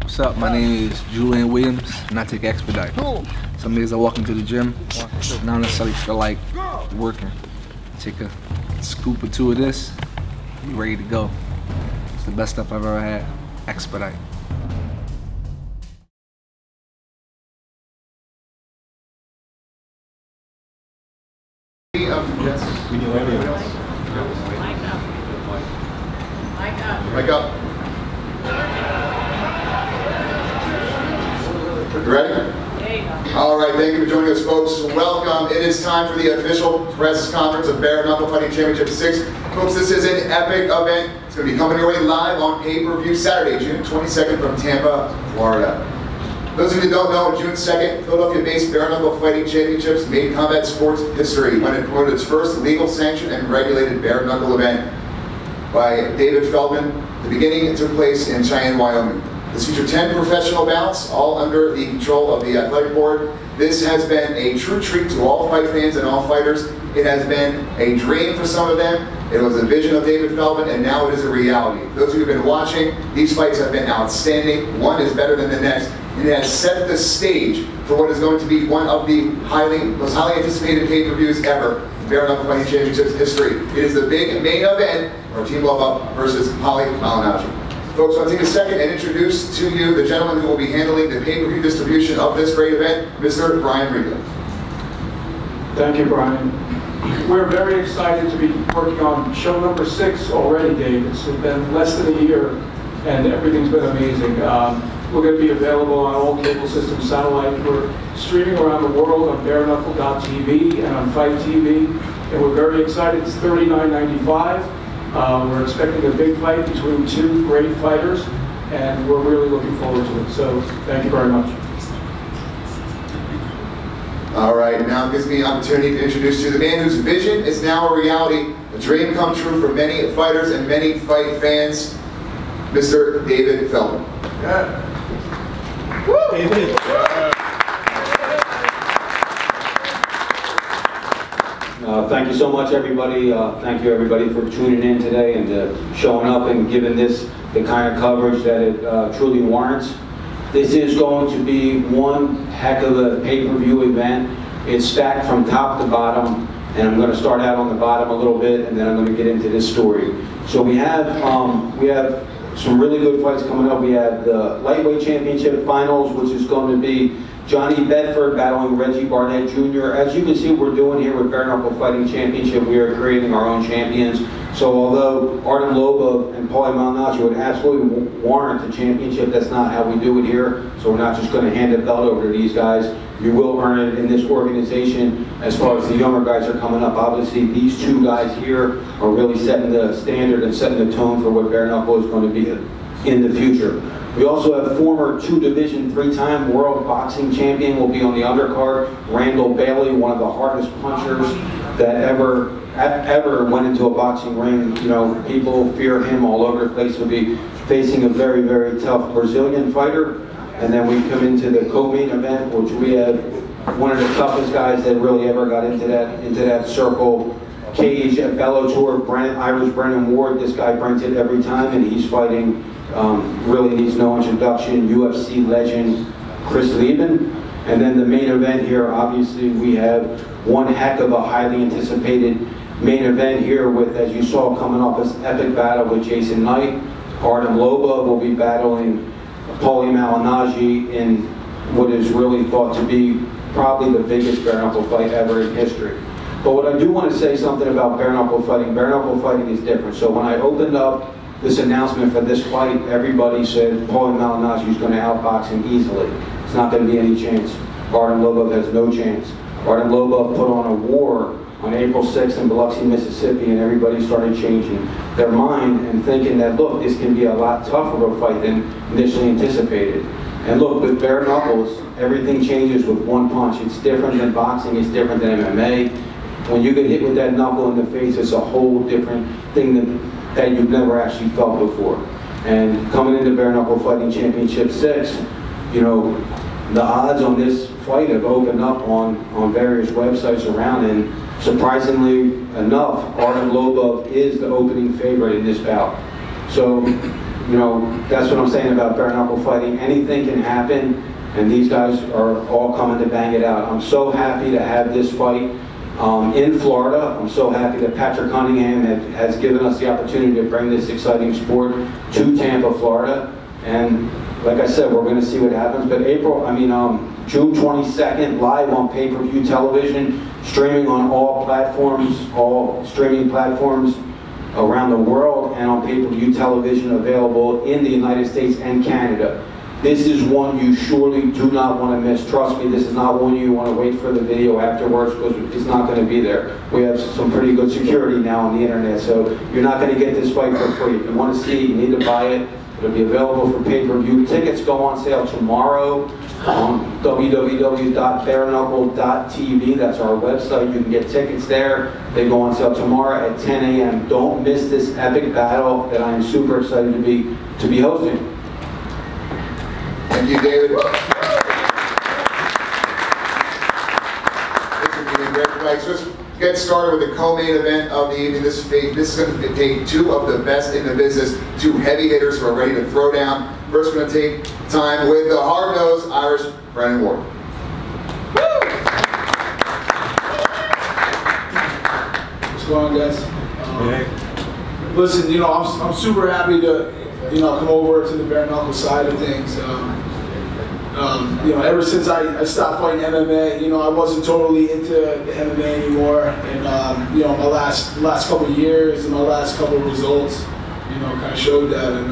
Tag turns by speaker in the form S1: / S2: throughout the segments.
S1: What's up? My name is Julian Williams, and I take Expedite. Some days I walk into the gym, not necessarily feel like working. Take a scoop or two of this, be ready to go. It's the best stuff I've ever had. Expedite.
S2: Yes. We do everything else. Mic up. You ready? All right, thank you for joining us, folks. Welcome. It is time for the official press conference of Bare Knuckle Fighting Championship 6. Folks, this is an epic event. It's going to be coming your way live on pay-per-view Saturday, June 22nd from Tampa, Florida. Those of you who don't know, June 2nd, Philadelphia-based Bare Knuckle Fighting Championships made combat sports history when it promoted its first legal sanctioned and regulated bare knuckle event by David Feldman. The beginning took place in Cheyenne, Wyoming. This featured 10 professional bouts, all under the control of the athletic board. This has been a true treat to all fight fans and all fighters. It has been a dream for some of them. It was a vision of David Feldman, and now it is a reality. Those of you who have been watching, these fights have been outstanding. One is better than the next. It has set the stage for what is going to be one of the most highly anticipated pay-per-views ever in Bare Knuckle Fighting Championships history. It is the big main event, Artem Lobov versus Paulie Malignaggi. Folks, I want to take a second and introduce to you the gentleman who will be handling the pay-per-view distribution of this great event, Mr. Brian Riegel.
S3: Thank you, Brian. We're very excited to be working on show number 6 already, Dave. It's been less than a year, and everything's been amazing. We're going to be available on all cable system satellite. We're streaming around the world on bareknuckle.tv and on Fight TV, and we're very excited. It's $39.95. We're expecting a big fight between two great fighters, and we're really looking forward to it. So thank you very much.
S2: All right, now it gives me an opportunity to introduce you to the man whose vision is now a reality, a dream come true for many fighters and many fight fans, Mr. David Feldman.
S3: Yeah.
S2: David.
S4: Thank you so much, everybody. Thank you, everybody, for tuning in today and showing up and giving this the kind of coverage that it truly warrants. This is going to be one heck of a pay-per-view event. It's stacked from top to bottom, and I'm going to start out on the bottom a little bit, and then I'm going to get into this story. So we have some really good fights coming up. We have the lightweight championship finals, which is going to be Johnny Bedford battling Reggie Barnett Jr. As you can see, we're doing here with Bare Knuckle Fighting Championship, we are creating our own champions. So although Artem Lobov and Paulie Malignaggi would absolutely warrant a championship, that's not how we do it here. So we're not just going to hand the belt over to these guys. You will earn it in this organization. As far as the younger guys are coming up, obviously these two guys here are really setting the standard and setting the tone for what Bare Knuckle is going to be in the future. We also have former 2-division, 3-time world boxing champion will be on the undercard. Randall Bailey, one of the hardest punchers that ever went into a boxing ring. You know, people fear him all over the place. He'll be facing a very, very tough Brazilian fighter. And then we come into the co-main event, which we have one of the toughest guys that really ever got into that circle cage at Bellator, Irish Brennan Ward. This guy brings it every time, and he's fighting. Really needs no introduction, UFC legend Chris Lieben. And then the main event here, obviously we have one heck of a highly anticipated main event here with, as you saw coming off this epic battle with Jason Knight, Artem Lobov will be battling Paulie Malignaggi in what is really thought to be probably the biggest bare knuckle fight ever in history. But what I do want to say something about bare knuckle fighting is different. So when I opened up this announcement for this fight, everybody said Paulie Malignaggi is going to outbox him easily. It's not going to be any chance. Artem Lobov has no chance. Artem Lobov put on a war on April 6th in Biloxi, Mississippi, and everybody started changing their mind and thinking that, look, this can be a lot tougher of a fight than initially anticipated. And look, with bare knuckles, everything changes with one punch. It's different than boxing, it's different than MMA. When you get hit with that knuckle in the face, it's a whole different thing that you've never actually felt before. And coming into Bare Knuckle Fighting Championship 6, you know, the odds on this fight have opened up on various websites around, and surprisingly enough, Artem Lobov is the opening favorite in this bout. So you know, that's what I'm saying about bare knuckle fighting. Anything can happen, and these guys are all coming to bang it out. I'm so happy to have this fight in Florida. I'm so happy that Patrick Cunningham has given us the opportunity to bring this exciting sport to Tampa, Florida. And like I said, we're going to see what happens. But June 22nd, live on pay-per-view television, streaming on all platforms, all streaming platforms around the world, and on pay-per-view television available in the United States and Canada. This is one you surely do not want to miss. Trust me, this is not one you want to wait for the video afterwards, because it's not going to be there. We have some pretty good security now on the internet, so you're not going to get this fight for free. If you want to see it, you need to buy it. It'll be available for pay-per-view. Tickets go on sale tomorrow on www.bareknuckle.tv. That's our website. You can get tickets there. They go on sale tomorrow at 10 a.m. Don't miss this epic battle that I am super excited to be hosting.
S2: Thank you, David. Let's get started with the co-main event of the evening. This is going to take two of the best in the business, two heavy hitters who are ready to throw down. First, we're going to take time with the hard-nosed Irish Brennan Ward.
S5: What's going on, guys? Listen, I'm super happy to, come over to the bare knuckle side of things. Ever since I stopped fighting MMA, I wasn't totally into the MMA anymore, and my last couple of years and my last couple of results, kind of showed that. And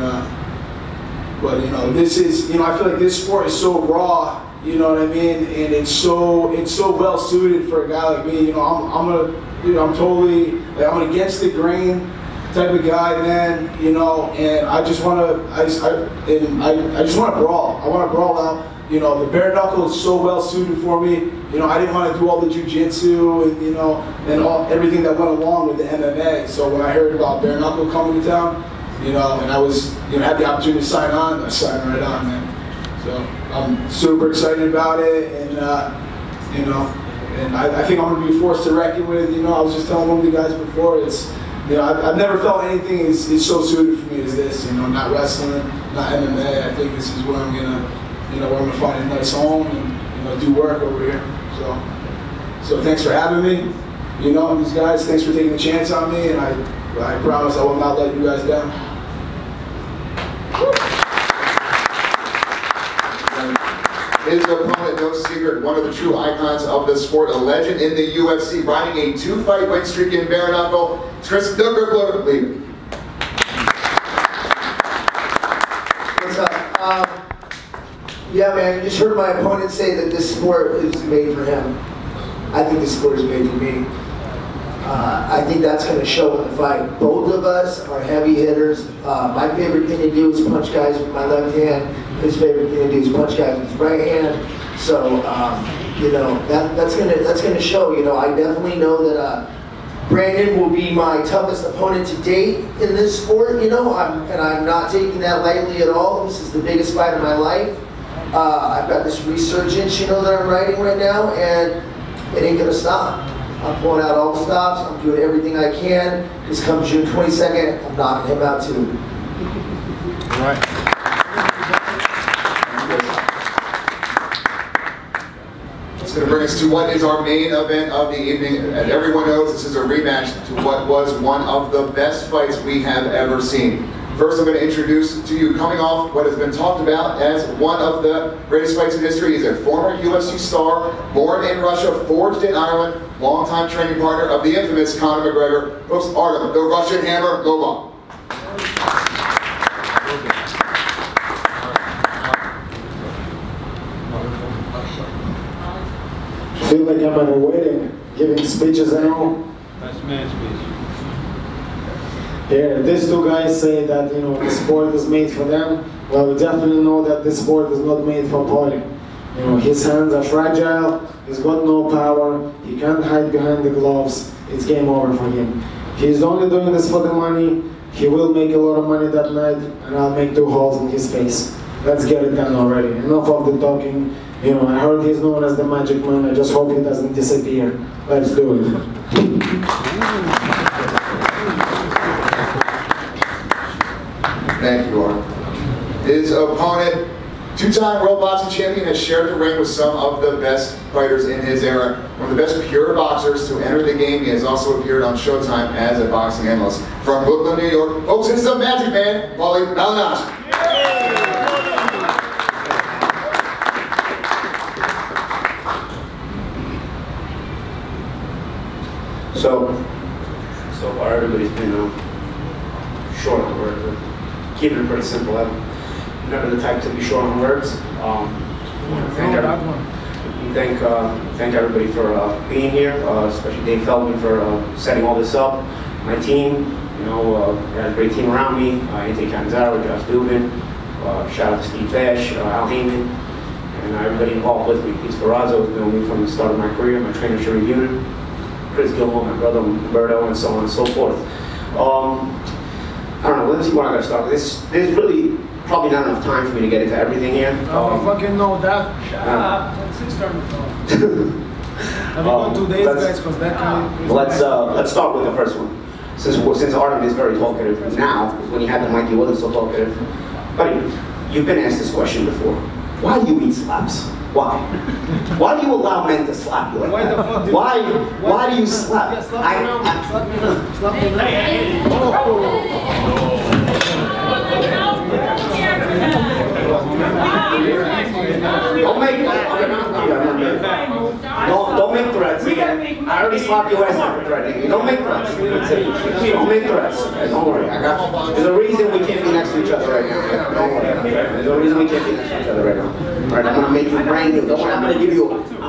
S5: but this is, I feel like this sport is so raw, you know what I mean, and it's so well suited for a guy like me. I'm totally, like, I'm an against the grain type of guy, man, and I just want to, I just want to brawl. I want to brawl out. The bare knuckle is so well suited for me. I didn't want to do all the jiu-jitsu and, and everything that went along with the MMA. So when I heard about bare knuckle coming to town, and I was, had the opportunity to sign on, I signed right on, man. So I'm super excited about it, and, and I think I'm going to be forced to reckon with. I was just telling one of the guys before, it's, I've never felt anything is so suited for me as this. Not wrestling, not MMA. I think this is where I'm gonna, where I'm gonna find a nice home and do work over here. So thanks for having me. These guys, thanks for taking a chance on me, and I promise I will not let you guys down.
S2: His opponent, no secret, one of the true icons of the sport, a legend in the UFC, riding a 2-fight win streak in bare knuckle. It's Chris the Grippler leader.
S6: What's up? Yeah, man, you just heard my opponent say that this sport is made for him. I think this sport is made for me. I think that's going to show in the fight. Both of us are heavy hitters. My favorite thing to do is punch guys with my left hand. His favorite thing to do is punch guys with his right hand. So, that's gonna show. I definitely know that Brandon will be my toughest opponent to date in this sport. I'm not taking that lightly at all. This is the biggest fight of my life. I've got this resurgence, that I'm riding right now, and it ain't gonna stop. I'm pulling out all the stops. I'm doing everything I can. Because come June 22nd, I'm knocking him out too.
S2: All right. It's going to bring us to what is our main event of the evening. And everyone knows this is a rematch to what was one of the best fights we have ever seen. First, I'm going to introduce to you, coming off what has been talked about as one of the greatest fights in history. He's a former UFC star, born in Russia, forged in Ireland, longtime training partner of the infamous Conor McGregor. Folks, Artem, the Russian Hammer, Lobov.
S7: I feel like I'm at a wedding, giving speeches and all.
S8: That's man's speech.
S7: Yeah, these two guys say that, the sport is made for them. Well, we definitely know that this sport is not made for Paulie. His hands are fragile, he's got no power, he can't hide behind the gloves. It's game over for him. He's only doing this for the money. He will make a lot of money that night, and I'll make 2 holes in his face. Let's get it done already. Enough of the talking. I heard he's known as the magic man. I just hope he doesn't disappear. Let's do it.
S2: Thank you, Artem. His opponent, two-time world boxing champion, has shared the ring with some of the best fighters in his era. One of the best pure boxers to enter the game. He has also appeared on Showtime as a boxing analyst. From Brooklyn, New York, folks, it's the Magic Man, Paulie Malignaggi.
S8: So far everybody's been short on words. Keeping it pretty simple. I'm never the type to be short on words. Thank everybody for being here, especially Dave Feldman for setting all this up. My team, we had a great team around me. Anthony Canzaro, Josh Dubin, shout out to Steve Bash, Al Heyman, and everybody involved with me. Pete Sparrazzo has known me from the start of my career, my trainer Sherry Bunin, Chris Gilmore, my brother Roberto, and so on and so forth. I don't know, let's see where I'm going to start with this. There's really probably not enough time for me to get into everything here.
S7: I don't fucking know that. Shut up. Let's start with Have you gone to days, guys? Because that kind of
S8: let's start with the first one. Since Artem is very talkative now, when he had the mic, he wasn't so talkative. Buddy, you've been asked this question before. Why do you eat slaps? Why? Why do you allow men to slap you like that? Why do you slap?
S7: Slap me now.
S8: Don't make threats. I already slapped your ass after threatening. Don't make threats. Don't make threats. Don't worry. I got you. There's a reason we can't be next to each other right now. Don't worry. There's a reason we can't be next to each other right now. Alright, I'm gonna make you brand new. Don't worry. I'm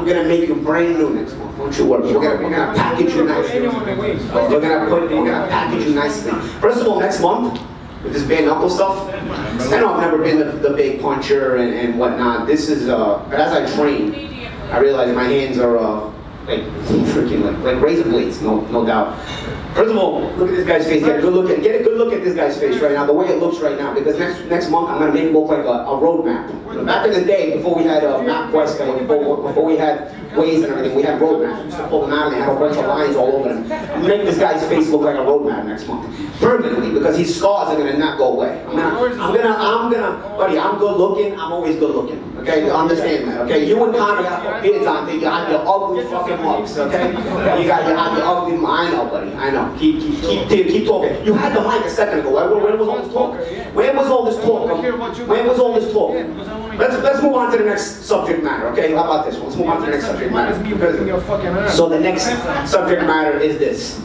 S8: gonna make you brand new next month. Don't you worry. We're gonna package you nicely. We're gonna package you nicely. First of all, next month, with this bare knuckle stuff, I know I've never been the big puncher and whatnot. This is, but as I train, I realize my hands are like freaking like razor blades, no doubt. First of all, look at this guy's face. Get a good look at this guy's face right now. The way it looks right now, because next month I'm gonna make it look like a roadmap. Back in the day, before we had MapQuest, before we had Waze and everything, we had roadmaps. We used to pull them out and they had a bunch of lines all over them. I'm gonna make this guy's face look like a roadmap next month, permanently, because his scars are gonna not go away. Buddy, I'm good looking. I'm always good looking. Okay, you understand that? Okay, you and Connor got your beards on. You got your ugly fucking mugs. Okay, you have your ugly. I know, buddy. I know. Keep talking. You had the mic a second ago. Where was all this talk? Where was all this talk? Where was all this talk? Let's move on to the next subject matter. Okay, how about this? Let's move on to the next subject matter. So the next subject matter is this.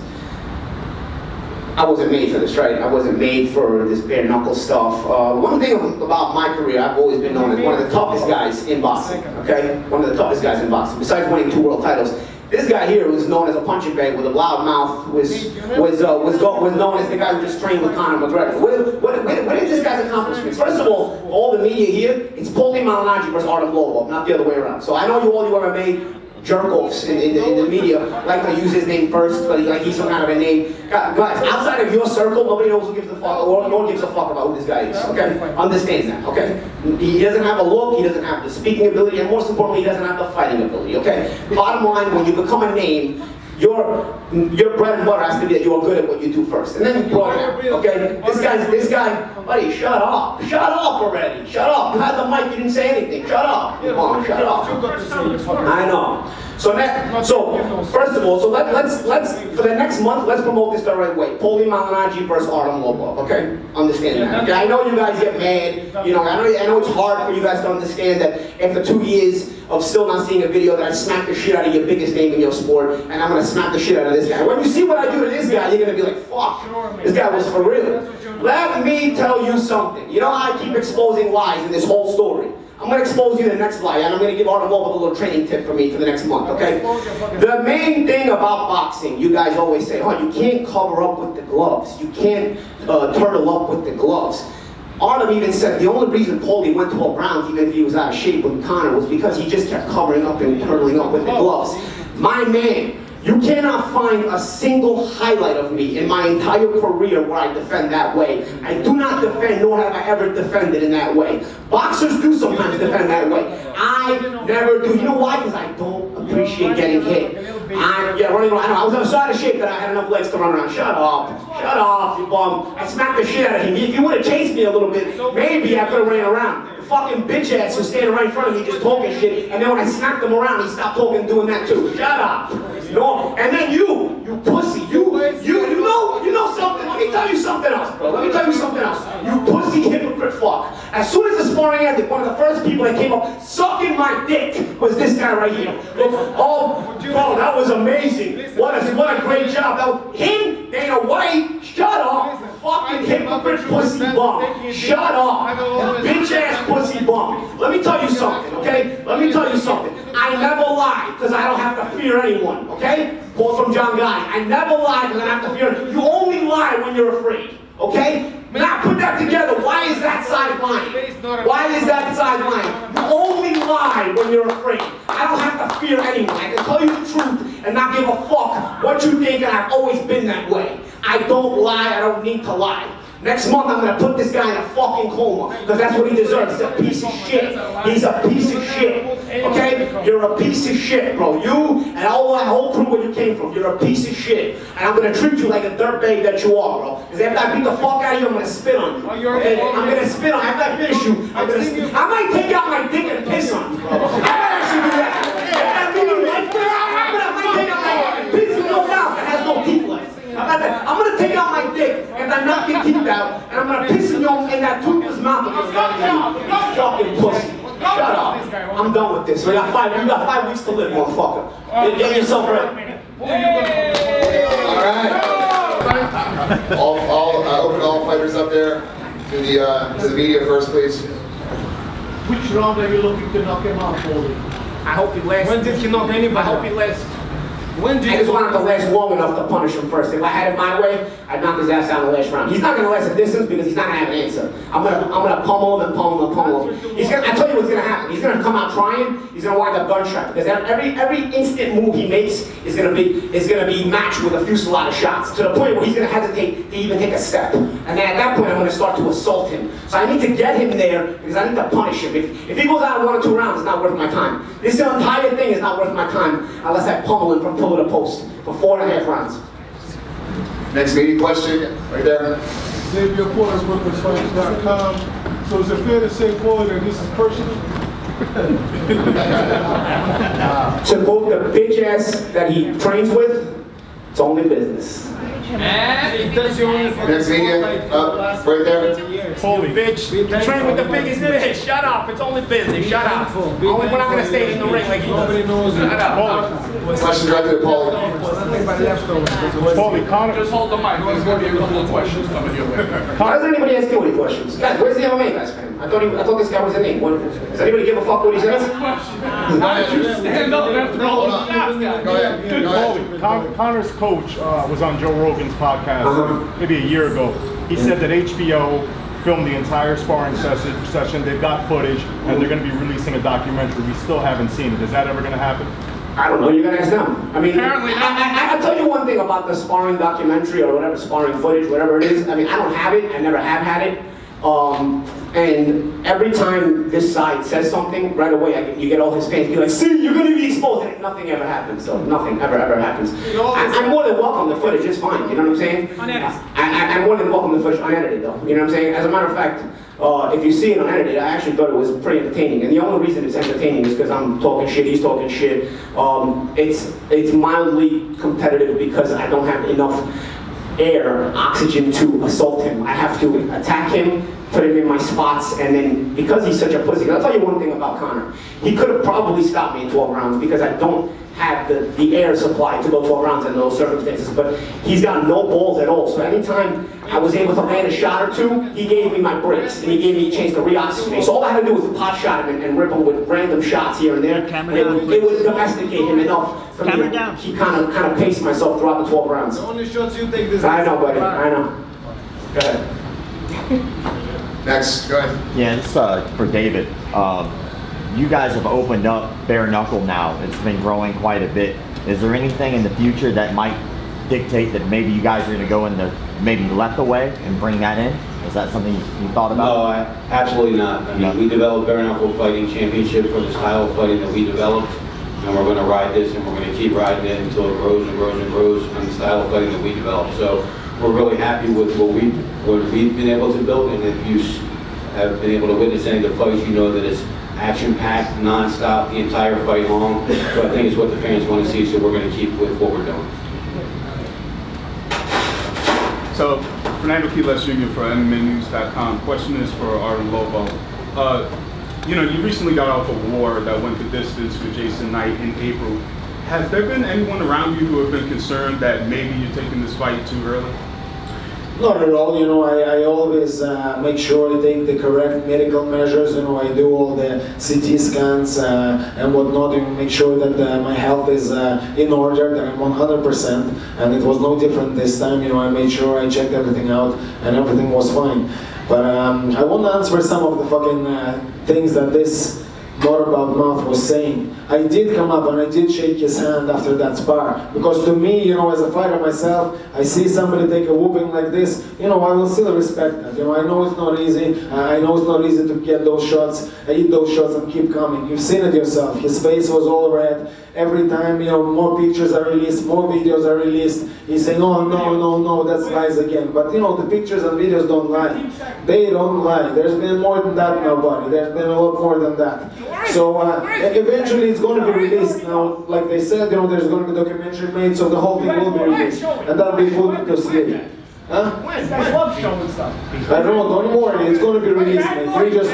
S8: I wasn't made for this, right? I wasn't made for this bare knuckle stuff. One thing about my career, I've always been known as one of the toughest guys in boxing. Okay, one of the toughest guys in boxing. Besides winning 2 world titles, this guy here was known as a punching bag with a loud mouth. Was known as the guy who just trained with Conor McGregor. What is this guy's accomplishments? First of all the media here, it's Paulie Malignaggi versus Artem Lobov, not the other way around. So I know all you ever made jerk-offs in the media like to use his name first, but like he's some kind of a name. Guys, outside of your circle, nobody knows who gives a fuck, or no one gives a fuck about who this guy is, okay? Understand that, okay? He doesn't have a look, he doesn't have the speaking ability, and most importantly, he doesn't have the fighting ability, okay? Bottom line, when you become a name, your bread and butter has to be that you are good at what you do first, and then you brought it out, okay? This guy, buddy, shut up already, shut up. You had the mic, you didn't say anything, shut up. Come on, shut up. I know. So first of all, let's for the next month, let's promote this the right way. Paulie Malignaggi versus Artem Lobov, okay? Understand that. Okay? I know you guys get mad. I know it's hard for you guys to understand that after 2 years of still not seeing a video that I smacked the shit out of your biggest name in your sport, and I'm gonna smack the shit out of this guy. When you see what I do to this guy, you're gonna be like, fuck, this guy was for real. Let me tell you something. You know how I keep exposing lies in this whole story? I'm going to expose you to the next lie, and I'm going to give Artem Lobov a little training tip for me for the next month, okay? The main thing about boxing, you guys always say, oh, you can't cover up with the gloves. You can't turtle up with the gloves. Artem even said the only reason Paulie went 12 rounds, even if he was out of shape with Conor, was because he just kept covering up and turtling up with the gloves. My man, you cannot find a single highlight of me in my entire career where I defend that way. I do not defend, nor have I ever defended in that way. Boxers do sometimes defend that way. I never do. You know why? Because I don't appreciate getting hit. Running around. I was so out of shape that I had enough legs to run around. Shut up. Shut Shut off, you bum. I smacked the shit out of him. If you would have chased me a little bit, maybe I could have ran around. The fucking bitch ass was standing right in front of me just talking shit, and then when I smacked him around, he stopped talking and doing that too. Shut up. No, and then you pussy, you know something. Let me tell you something else, bro. Let me tell you something else. You pussy hypocrite fuck. As soon as the sparring ended, one of the first people that came up sucking my dick was this guy right here. Oh, bro, that was amazing. What a great job. That was him, Dana White. Shut up. Fucking hypocrite pussy bum. Shut up. Bitch ass pussy bum. Let me tell you something, okay? Let me tell you something. I never lie because I don't have to fear anyone, okay? Quote from John Guy. I never lie because I don't have to fear. You only lie when you're afraid, okay? Now put that together. Why is that side lying? Why is that side lying? You only lie when you're afraid. I don't have to fear anyone. I can tell you the truth and not give a fuck what you think, and I've always been that way. I don't lie. I don't need to lie. Next month, I'm going to put this guy in a fucking coma, because that's what he deserves. He's a piece of shit. He's a piece of shit. Okay? You're a piece of shit, bro. You and all that whole crew where you came from, you're a piece of shit. And I'm going to treat you like a dirtbag that you are, bro. Because after I beat the fuck out of you, I'm going to spit on you. Okay? I'm going to spit on you. After I finish you, I might take out my dick and piss on you, bro. I might actually do that. I might take out my dick and piss in your mouth that has no teeth left. I'm going to take out my dick and I knock your teeth out, and I'm going to piss in that toothless mouth of yours. Fucking pussy. Shut up. I'm done with this. You got 5 weeks to live, motherfucker. Get yourself ready.
S2: All open all fighters up there to the media first, please.
S9: Which round are you looking to knock him out, Paulie?
S8: I hope he lasts.
S9: When did he knock anybody?
S8: I hope he lasts.
S9: When did
S8: I just wanted to last long enough to punish him first. If I had it my way, I'd knock his ass out in the last round. He's not going to last a distance because he's not going to have an answer. I'm gonna pummel him and pummel him and pummel him. I tell you what's going to happen. He's going to come out trying. He's going to wind up gunshot, because every instant move he makes is going to be matched with a fusillade of shots, to the point where he's going to hesitate to even take a step. And then at that point, I'm going to start to assault him. So I need to get him there because I need to punish him. If he goes out in 1 or 2 rounds, it's not worth my time. This entire thing is not worth my time unless I pummel him from pillar to post for 4.5 rounds.
S2: Next media question, right there.
S9: Dave, your reporters work with Fights.com. So is it fair to say, Paulie, that this is personal?
S8: To quote the bitch ass that he trains with, it's only business.
S9: That's your only
S2: Next media, right there.
S9: Paulie,
S8: Bitch, you train with the biggest bitch. Shut up, it's only business. Shut up. Only when I'm gonna stay in the ring like he
S9: nobody knows.
S8: Shut up.
S2: Question directed to Paulie.
S9: Paulie, Connor.
S10: Just hold the mic. There's going to be a couple of questions coming your way.
S8: Why doesn't anybody ask you any questions? Guys, where's the MMA guys? I thought this guy was a name. Does anybody give a fuck what he says?
S10: Why don't you stand up and after all the shots, guys?
S2: Go ahead.
S11: Paulie, Connor's coach was on Joe Rogan's podcast maybe a year ago. He said that HBO filmed the entire sparring session. They've got footage, and they're going to be releasing a documentary. We still haven't seen it. Is that ever going to happen?
S8: I don't know. You're going to ask them. I mean,
S10: Apparently not.
S8: I'll tell you one thing about the sparring documentary or whatever, sparring footage, whatever it is. I mean, I don't have it. I never have had it. And every time this side says something, right away you get all his fans be like, see, you're going to be exposed. And nothing ever happens. So nothing ever happens. I'm more than welcome. The footage is fine. You know what I'm saying? Unedited. I'm more than welcome the footage unedited, though. You know what I'm saying? As a matter of fact, if you see it unedited, I actually thought it was pretty entertaining. And the only reason it's entertaining is because I'm talking shit, he's talking shit. It's mildly competitive because I don't have enough oxygen to assault him. I have to attack him, put him in my spots, and then because he's such a pussy, I'll tell you one thing about Connor. He could have probably stopped me in 12 rounds because I don't have the air supply to go 12 rounds in those circumstances, but he's got no balls at all. So anytime I was able to land a shot or two, he gave me my breaks, and he gave me a chance to re-oxygenate. So all I had to do was pot shot him and rip him with random shots here and there, and it would domesticate him enough for me to keep kind of pace myself throughout the 12 rounds.
S9: The only shots you take this.
S8: I know, buddy. I know. Go ahead.
S2: Next, go ahead.
S12: Yeah, this is for David. You guys have opened up bare knuckle now. It's been growing quite a bit. Is there anything in the future that might dictate that maybe you guys are going to go into maybe left away and bring that in? Is that something you thought about?
S4: No, absolutely not. I mean, we developed bare knuckle fighting championship for the style of fighting that we developed, and we're going to ride this, and we're going to keep riding it until it grows and grows and grows on the style of fighting that we developed. So we're really happy with what we've been able to build, and if you have been able to witness any of the fights, you know that it's action-packed, non-stop, the entire fight long. So I think it's what the fans want to see, so we're going to keep with what we're doing.
S10: So, Fernando Quiles Jr. for MMAnews.com. Question is for Artem Lobov. You know, you recently got off a war that went the distance with Jason Knight in April. Has there been anyone around you who have been concerned that maybe you're taking this fight too early?
S7: Not at all, you know, I always make sure I take the correct medical measures, you know, I do all the CT scans and whatnot, and make sure that my health is in order, that I'm 100%, and it was no different this time, you know, I made sure I checked everything out, and everything was fine. But I want to answer some of the fucking things that this more about mouth was saying. I did come up and I did shake his hand after that spar, because to me, you know, as a fighter myself, I see somebody take a whooping like this, you know, I will still respect that. You know, I know it's not easy. I know it's not easy to get those shots, eat those shots and keep coming. You've seen it yourself. His face was all red. Every time, you know, more pictures are released, more videos are released, he's saying, oh, no, that's lies again. But, you know, the pictures and videos don't lie. They don't lie. There's been more than that now, buddy. There's been a lot more than that. So, eventually it's going to be released. Now, like they said, you know, there's going to be a documentary made, so the whole thing will be released. And that'll be put to sleep. Huh? I don't know, don't worry, it's going to be released, mate. You just...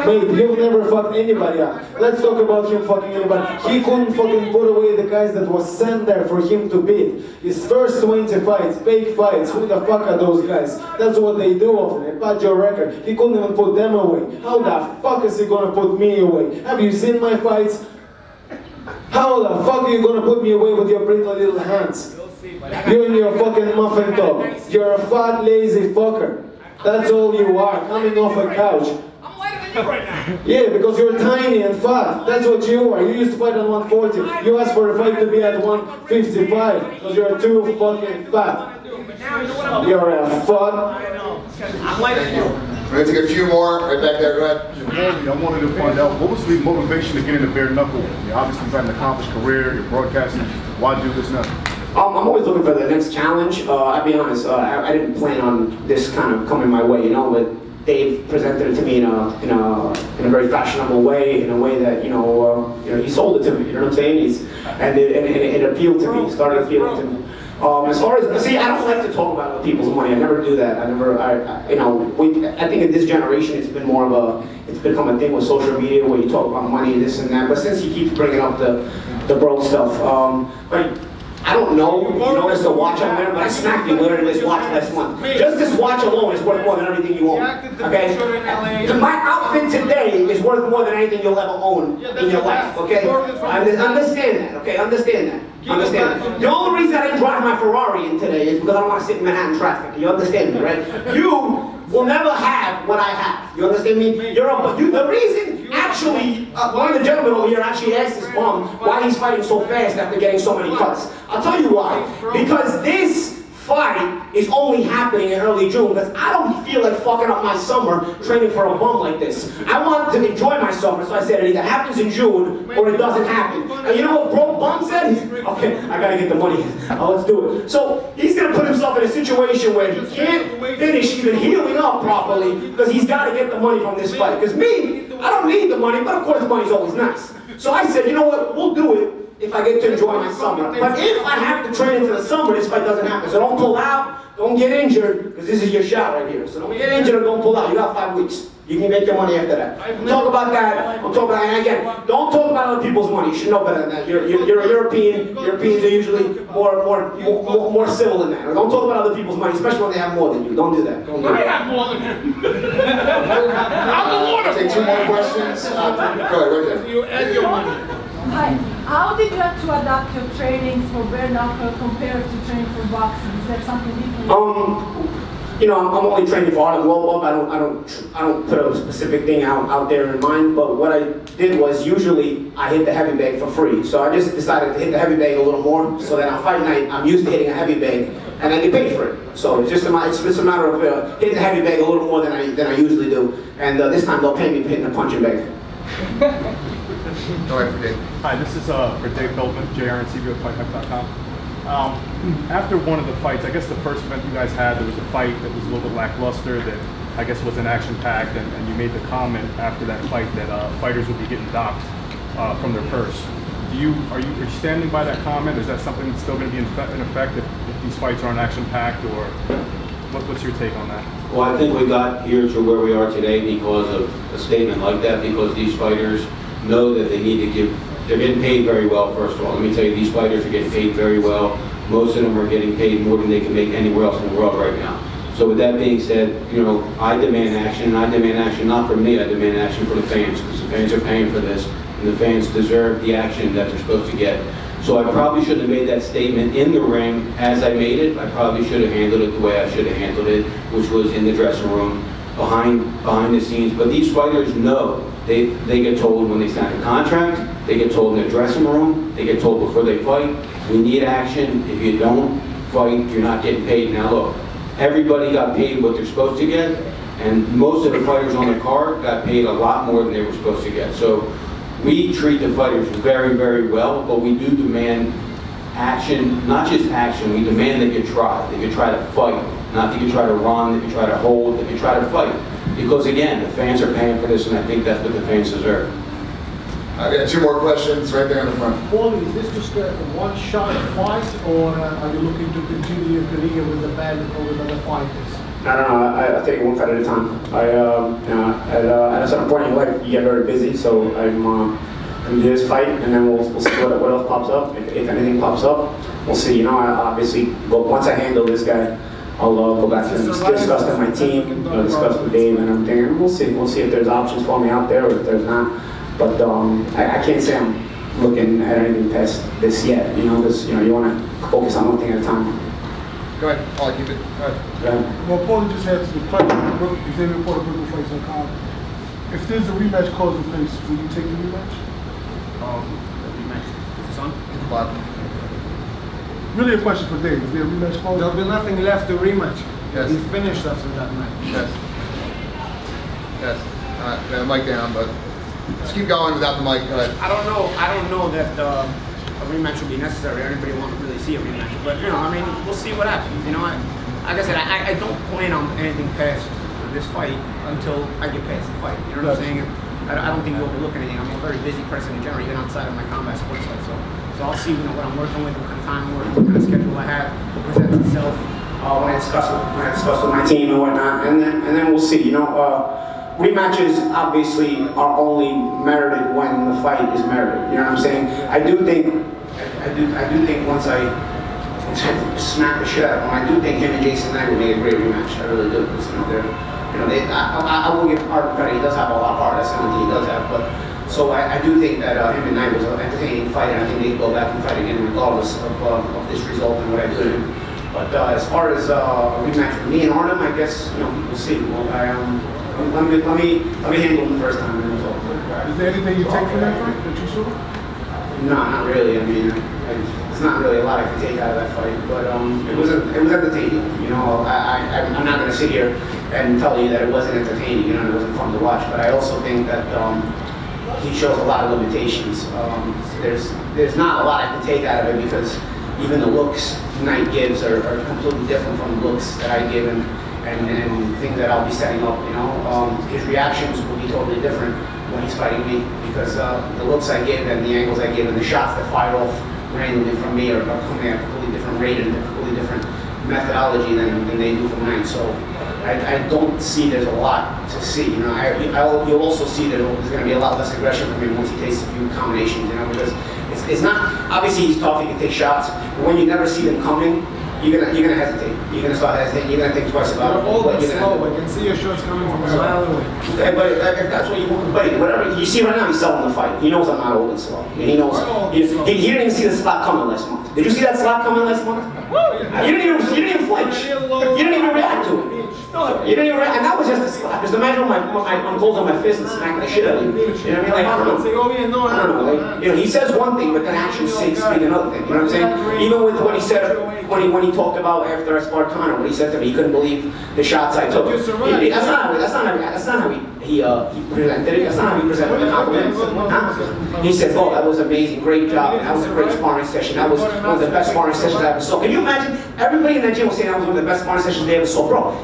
S7: Wait, you've never fucked anybody up. Let's talk about him fucking anybody. He couldn't fucking put away the guys that was sent there for him to beat. His first 20 fights, fake fights, who the fuck are those guys? That's what they do often, they pat your record. He couldn't even put them away. How the fuck is he gonna put me away? Have you seen my fights? How the fuck are you gonna put me away with your brittle little hands? You and your fucking muffin top. You're a fat, lazy fucker. That's all you are, coming off a couch.
S10: I'm lighter than you right now.
S7: Yeah, because you're tiny and fat. That's what you are. You used to fight at 140. You asked for a fight to be at 155 because you're too fucking fat. You're a fat.
S10: I'm lighter than you.
S2: We're going to take a few more. Right back there, go ahead.
S11: I wanted to find out, what was the motivation to get into bare knuckle? You obviously had an accomplished career, you're broadcasting. Why do this now?
S8: I'm always looking for the next challenge. I'll be honest, I didn't plan on this kind of coming my way, you know, but Dave presented it to me in a very fashionable way, in a way that, you know, he sold it to me, you know what I'm saying? And it appealed to me, started appealing to me. As far as, see, I don't like to talk about other people's money. I never do that. I think in this generation it's been more of it's become a thing with social media where you talk about money, this and that. But since he keeps bringing up the broke stuff, but I don't know, you noticed the watch I'm wearing, but I smacked you wearing this watch last month. Just this watch alone is worth more than everything you own, okay? My outfit today is worth more than anything you'll ever own in your life, okay? Understand that, okay? Understand that. Understand that. The only reason I didn't drive my Ferrari in today is because I don't want to sit in Manhattan traffic. You understand me, right? You will never have what I have. You understand me? The reason, actually, one of the gentlemen over here actually asked this bum why he's fighting so fast after getting so many cuts. I'll tell you why. Because this fight is only happening in early June because I don't feel like fucking up my summer training for a bum like this. I want to enjoy my summer, so I said it either happens in June or it doesn't happen. And you know what broke bum said? Okay, I gotta get the money. Let's do it. So he's gonna put himself in a situation where he can't finish even healing up properly because he's gotta get the money from this fight. Because me, I don't need the money, but of course the money's always nice. So I said, you know what, we'll do it if I get to enjoy my summer. But if I have to train into the summer, this fight doesn't happen. So don't pull out, don't get injured, because this is your shot right here. So don't get injured or don't pull out. You got 5 weeks. You can make your money after that. We'll talk about that. We'll talk about, and again, don't talk about other people's money. You should know better than that. You're a European. Europeans are usually more civil than that. Don't talk about other people's money, especially when they have more than you. Don't do that. Don't do that.
S10: I have more than him. I'm the water.
S2: Take 2 more questions. Go ahead, right there.
S10: You add your money.
S13: Hi. How did you have to adapt your trainings for bare knuckle compared to training for boxing? Is there something different?
S8: You know, I'm only training for Artem Lobov. I don't put a specific thing out there in mind. But what I did was usually I hit the heavy bag for free. So I just decided to hit the heavy bag a little more, so that on fight night I'm used to hitting a heavy bag, and I get paid for it. So it's just a matter of hitting the heavy bag a little more than I usually do. And this time they'll pay me for hitting the punching bag.
S2: Go ahead for Dave.
S11: Hi, this is for Dave Feldman, JRNCB@FightHub.com. After one of the fights, I guess the first event you guys had, there was a fight that was a little bit lackluster that I guess was an action-packed, and you made the comment after that fight that fighters would be getting docked from their purse. Are you standing by that comment? Is that something that's still going to be in effect if these fights aren't action-packed, or what's your take on that?
S4: Well, I think we got here to where we are today because of a statement like that, because these fighters know that they need to give, they're getting paid very well, first of all. Let me tell you, these fighters are getting paid very well. Most of them are getting paid more than they can make anywhere else in the world right now. So with that being said, you know, I demand action, and I demand action not from me, I demand action for the fans, because the fans are paying for this, and the fans deserve the action that they're supposed to get. So I probably shouldn't have made that statement in the ring as I made it. I probably should have handled it the way I should have handled it, which was in the dressing room, behind the scenes. But these fighters know, they get told when they sign a contract, they get told in the dressing room, they get told before they fight, we need action. If you don't fight, you're not getting paid. Now look, everybody got paid what they're supposed to get, and most of the fighters on the card got paid a lot more than they were supposed to get. So we treat the fighters very, very well, but we do demand action, not just action, we demand that you try to fight, not that you try to run, that you try to hold, that you try to fight. Because again, the fans are paying for this, and I think that's what the fans deserve.
S2: I got two more questions right there in the front.
S14: Paulie, is this just a one-shot fight, or are you looking to continue your career with the band or with other fighters?
S8: I don't know. I take it one fight at a time. At a certain point in life, you get very busy. So I'm do this fight, and then we'll see what else pops up. If anything pops up, we'll see. You know, but once I handle this guy, I'll go back to discuss with my team, discuss with Dave and everything, and we'll see. We'll see if there's options for me out there, or if there's not. But I can't say I'm looking at anything past this yet. You know, because you want to focus on one thing at a time.
S2: Go ahead, Paulie, keep it. Go ahead.
S9: Well, Paulie just answered the question. He's in the Fights.com. If there's a rematch clause in place, will you take the rematch?
S15: The rematch. Is this on?
S9: Really a question for Dave. Is there a rematch clause?
S14: There'll be nothing left to rematch.
S2: Yes.
S14: He's finished after that match.
S2: Yes. Yes. The mic down, but let's keep going without the mic. Go ahead.
S15: I don't know that a rematch would be necessary. Everybody wants to really see a rematch, but I mean, we'll see what happens. You know, like I said, I don't plan on anything past this fight until I get past the fight. You know what I'm saying? I don't think you overlook anything. I'm a very busy person in general, even outside of my combat sports life. So I'll see what I'm working with, what kind of time I'm working, what kind of schedule I have, what presents itself
S8: when I discuss with my team and whatnot, and then we'll see. You know, rematches obviously are only merited when the fight is merited. You know what I'm saying? I do think once I smack the shit out of him, I do think him and Jason Knight would be a great rematch. I really do. Because, I will give Artem credit. He does have a lot of heart. That's something he does have. But so I do think that him and Knight was an entertaining fight, and I think they'd go back and fight again regardless of this result and what I do to him. But as far as a rematch with me and Artem, I guess we'll see. Well, let me handle him the first time. And
S9: Is there anything you take from that fight that you saw?
S8: No, not really. I mean, it's not really a lot I can take out of that fight, but it was entertaining. You know, I'm not going to sit here and tell you that it wasn't entertaining. You know, it wasn't fun to watch. But I also think that he shows a lot of limitations. There's not a lot I can take out of it because even the looks Knight gives are completely different from the looks that I give and things that I'll be setting up. You know, his reactions will be totally different when he's fighting me because the looks I give and the angles I give and the shots that fire off randomly from me are coming at a completely different rate and a completely different methodology than they do from Knight. So I don't see there's a lot to see. You know, you'll also see that there's going to be a lot less aggression from him once he takes a few combinations. You know, because it's not obviously he's tough. He can take shots, but when you never see them coming, you're gonna hesitate. You're gonna start hesitating. You're gonna think twice about it.
S14: All slow. I can see your shots coming from a mile away.
S8: Okay, but if that's what you want, buddy, whatever you see right now, he's selling the fight. He knows I'm not old and slow. He knows. He didn't even see the slap coming last month. Did you see that slap coming last month? You didn't even flinch. You didn't even react to it. You didn't even react, and that was just a slap. Just imagine my uncles on my fist and smack the shit out of you. You know what I mean? Like, I don't know. Like, you know, he says one thing, but then actions speak another thing. You know what I'm saying? Even with what he said when he talked about after I sparred Conor, when he said to me he couldn't believe the shots I took. That's not how he presented it. That's not how he presented the compliment. He said, "Oh, that was amazing, great job. That was a great sparring session. That was one of the best sparring sessions I ever saw." Can you imagine? Everybody in that gym was saying that was one of the best sparring sessions they ever saw, bro.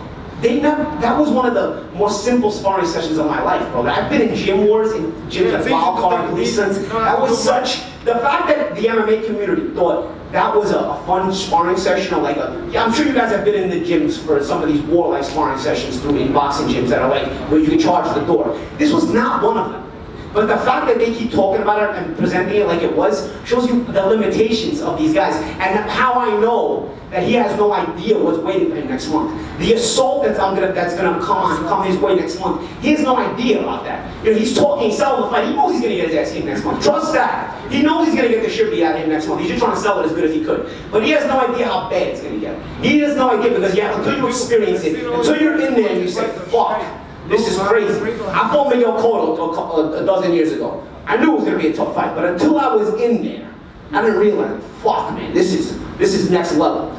S8: That was one of the more simple sparring sessions of my life, bro. I've been in gym wars, in gyms at wild card Gleason's. That was such, the fact that the MMA community thought that was a fun sparring session, or like yeah, I'm sure you guys have been in the gyms for some of these war-like sparring sessions through in boxing gyms that are like, where you can charge the door. This was not one of them. But the fact that they keep talking about it and presenting it like it was, shows you the limitations of these guys. And how I know that he has no idea what's waiting for him next month. The assault that's gonna come his way next month, he has no idea about that. You know, he's talking, selling the fight, he knows he's gonna get his ass kicked next month. Trust that. He knows he's gonna get the shit beat out of him next month. He's just trying to sell it as good as he could. But he has no idea how bad it's gonna get. He has no idea because until you experience it, until you're in there and you say, fuck, this is crazy. I fought Miguel Cotto a dozen years ago. I knew it was gonna be a tough fight, but until I was in there, I didn't realize, fuck man, this is next level.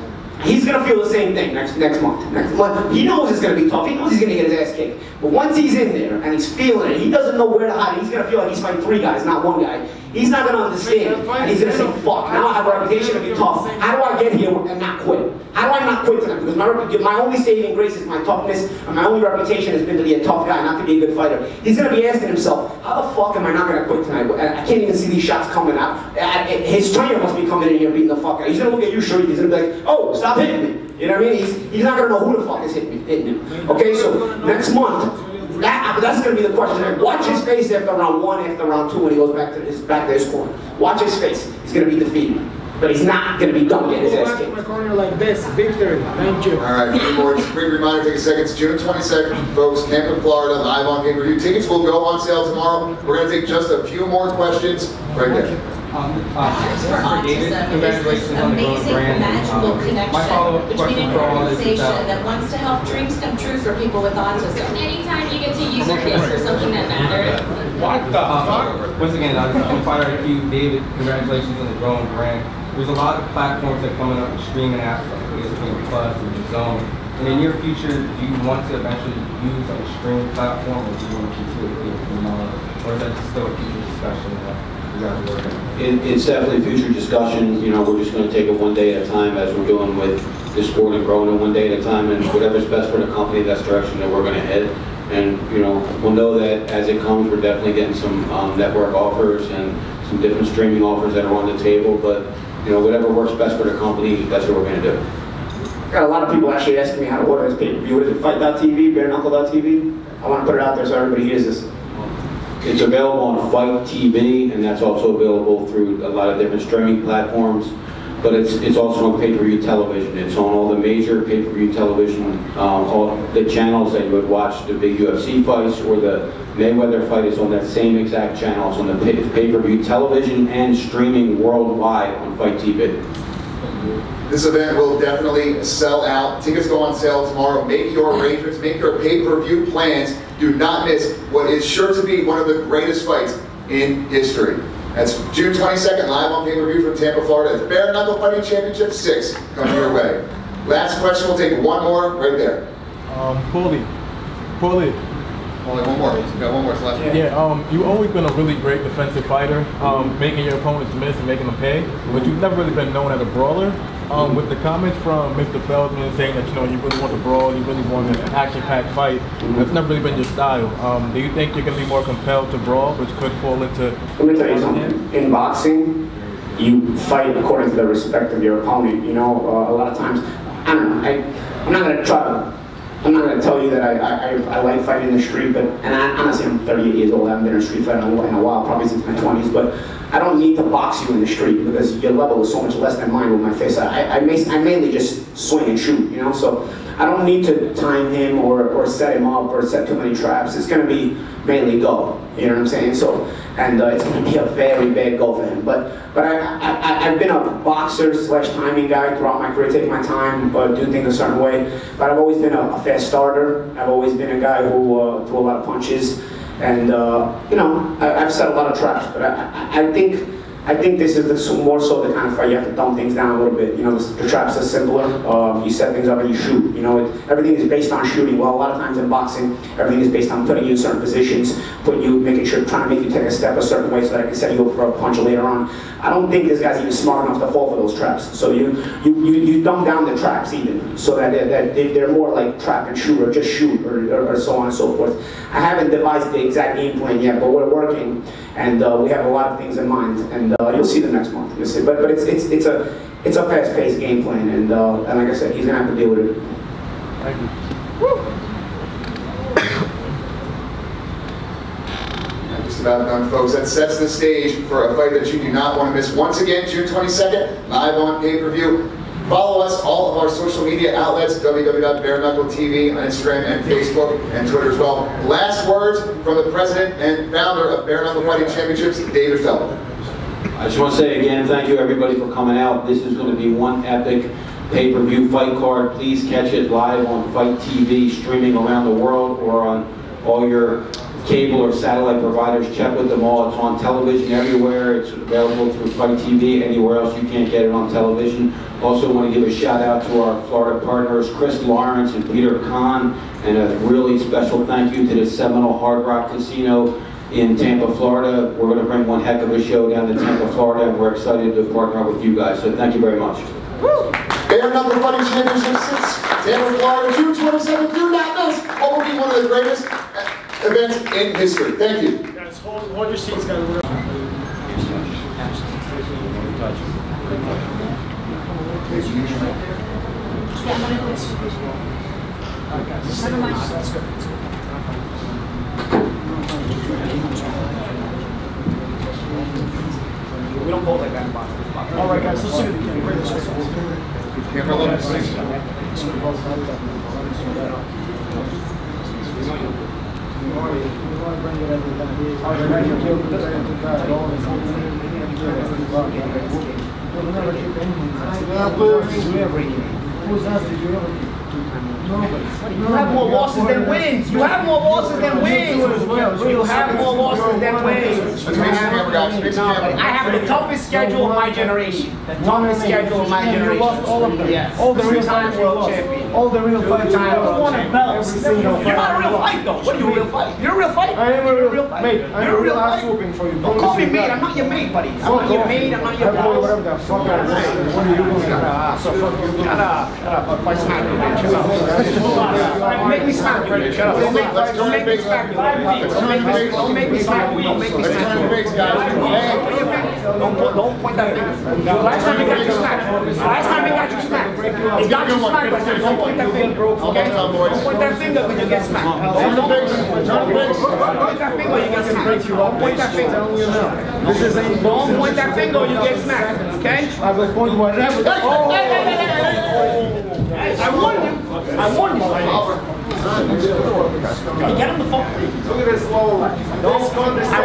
S8: He's gonna feel the same thing next month. Next month, he knows it's gonna be tough. He knows he's gonna get his ass kicked. But once he's in there and he's feeling it, he doesn't know where to hide it. He's gonna feel like he's fighting 3 guys, not 1 guy. He's not gonna understand, and he's gonna say, "Fuck! Now I have a reputation to be tough. How do I get here and not quit? How do I not quit tonight? Because my only saving grace is my toughness, and my only reputation has been to be a tough guy, not to be a good fighter." He's gonna be asking himself, "How the fuck am I not gonna quit tonight? I can't even see these shots coming out. His trainer must be coming in here beating the fuck out." He's gonna look at you, sure. He's gonna be like, "Oh, stop hitting me." You know what I mean? He's not gonna know who the fuck is hitting him. Okay, so next month. That's going to be the question. Watch his face after round 1, after round 2, when he goes back to his corner. Watch his face. He's going to be defeated. But he's not going to be done getting his ass kicked.
S14: My corner like this. Victory. Thank you.
S2: All right, just a quick reminder, take a second. It's June 22nd, folks. Tampa, Florida, live on pay-per-view. Tickets will go on sale tomorrow. We're going to take just a few more questions right there.
S16: For David, congratulations on the growing brand.
S17: Magical connection
S16: my follow-up question for all this is
S17: that wants to help dreams come true for people with autism.
S18: Anytime you get to use your kids for something that matters.
S16: What the fuck? Once again, on Fire IQ, David, congratulations on the growing brand. There's a lot of platforms that are coming up with streaming apps like ESPN Plus and The Zone. In the near future, do you want to eventually use a streaming platform, or do you want to continue to get from or is that still a future discussion that you guys are working on?
S4: It's definitely future discussion. You know, we're just going to take it one day at a time, as we're doing with the sport and growing it one day at a time, and whatever's best for the company, that's the direction that we're going to head. And you know, we'll know that as it comes, we're definitely getting some network offers and some different streaming offers that are on the table. But you know, whatever works best for the company, that's what we're going to do.
S8: Got a lot of people actually asking me how to order this pay-per-view. What is it? Fight.tv, bareknuckle.tv. I want to put it out there so everybody hears this.
S4: It's available on Fight TV, and that's also available through a lot of different streaming platforms. But it's also on pay-per-view television. It's on all the major pay-per-view television, all the channels that you would watch the big UFC fights or the Mayweather fight is on that same exact channel. It's on the pay-per-view television and streaming worldwide on Fight TV.
S2: This event will definitely sell out. Tickets go on sale tomorrow. Make your arrangements, make your pay-per-view plans. Do not miss what is sure to be one of the greatest fights in history. That's June 22nd, live on pay-per-view from Tampa, Florida. It's Bare Knuckle Fighting Championship 6 coming your way. Last question, we'll take one more right there.
S11: Paulie.
S2: Only one more. We got one more. Last one.
S11: Yeah. You've always been a really great defensive fighter, making your opponents miss and making them pay. But you've never really been known as a brawler. With the comments from Mr. Feldman saying that you really want to brawl, you really want an action-packed fight, that's never really been your style. Do you think you're going to be more compelled to brawl, which could fall into?
S8: Let me tell you something. In boxing, you fight according to the respect of your opponent. You know, a lot of times, I don't know. I'm not going to tell you that I like fighting in the street, but honestly, I'm 38 years old. I haven't been in a street fight in a while, probably since my 20s. But I don't need to box you in the street because your level is so much less than mine with my face. I mainly just swing and shoot, you know. So I don't need to time him or set him up or set too many traps. It's going to be mainly go. You know what I'm saying? So, and it's going to be a very bad go for him. But I've been a boxer / timing guy throughout my career, taking my time, do things a certain way. But I've always been a fast starter. I've always been a guy who threw a lot of punches. And, you know, I've set a lot of traps. But I think this is more so the kind of fight you have to dumb things down a little bit. You know, the traps are simpler. You set things up and you shoot. You know, everything is based on shooting. Well, a lot of times in boxing, everything is based on putting you in certain positions, making sure, trying to make you take a step a certain way so that I can set you up for a punch later on. I don't think this guy's even smart enough to fall for those traps. So you dumb down the traps even, so that they're more like trap and shoot, or just shoot, or so on and so forth. I haven't devised the exact game plan yet, but we're working, and we have a lot of things in mind, and you'll see the next month. You'll see, but it's a fast-paced game plan, and like I said, he's gonna have to deal with it.
S9: Thank you.
S2: Just about done, folks. That sets the stage for a fight that you do not want to miss. Once again, June 22nd, live on pay-per-view. Follow us, all of our social media outlets, www.bareknuckletv on Instagram and Facebook and Twitter as well. Last words from the president and founder of Bare Knuckle Fighting Championships, David Feldman.
S4: I just want to say again, thank you everybody for coming out. This is going to be one epic pay-per-view fight card. Please catch it live on Fight TV, streaming around the world, or on all your cable or satellite providers. Check with them all. It's on television everywhere. It's available through Fight TV. Anywhere else you can't get it on television. Also want to give a shout out to our Florida partners, Chris Lawrence and Peter Kahn, and a really special thank you to the Seminole Hard Rock Casino in Tampa, Florida. We're going to bring one heck of a show down to Tampa, Florida, and we're excited to partner up with you guys. So thank you very much.
S2: Bare Knuckle Fighting Championships, Tampa, Florida, June 27th. Do not miss what will be one of the greatest events in history. Thank you.
S14: Guys, hold your seats, guys.
S15: We don't hold like that in boxing.
S14: All right, guys, let's look at the camera. Bring this way.
S2: Camera looks.
S14: Who's else did you ever keep?
S15: You have more losses than wins. You have more losses than wins. You have more losses than wins. I have the toughest schedule of my generation. The toughest schedule of my generation.
S14: You lost all of them.
S15: Yes.
S14: All the real
S15: Three-time
S14: fights
S15: world champion.
S14: All the real fights. You won a belt.
S15: You're not a real fight though. What are you, a real fight? You're a real fight.
S14: I am a real fight. Mate,
S15: You're a real fight.
S14: whooping for you.
S15: Don't call me mate. I'm not your mate, buddy. I'm not your mate. I'm not your boss.
S14: Whatever the fuck I say. What are you doing? So fuck you.
S15: Shut up. Fight smack me, man. Shut up. Make me smack you, man. Shut up. Don't make me smack you. Don't make me smack you. Don't make me smack you. Don't point that finger. Last time you got you smacked. Last time you got you smacked. He got you smacked. Don't point that finger. Okay? Don't point that finger when you get smacked. Don't point that finger when you get smacked. Don't point that finger. Don't point that finger when you get smacked. Okay?
S14: I will point whatever.
S15: I warned you. I warned you. Get on the phone.
S14: Look at this low.
S15: I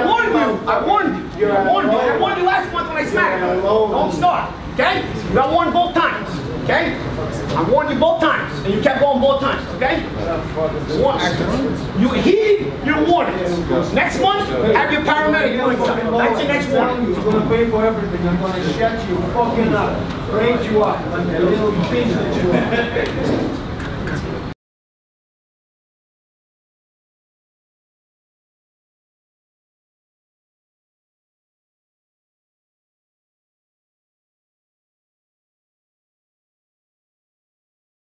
S15: warned you. I warned you. I warned you. I warned you last month when I smacked you. Don't start. Okay? You got warned both times. Okay? I warned you both times, and you kept going both times. Okay? You heed your warnings. Next month, have your paramedic doing something. That's your next warning.
S14: You're gonna pay for everything. I'm gonna shut you fucking up, raise you up like a little bitch that you are.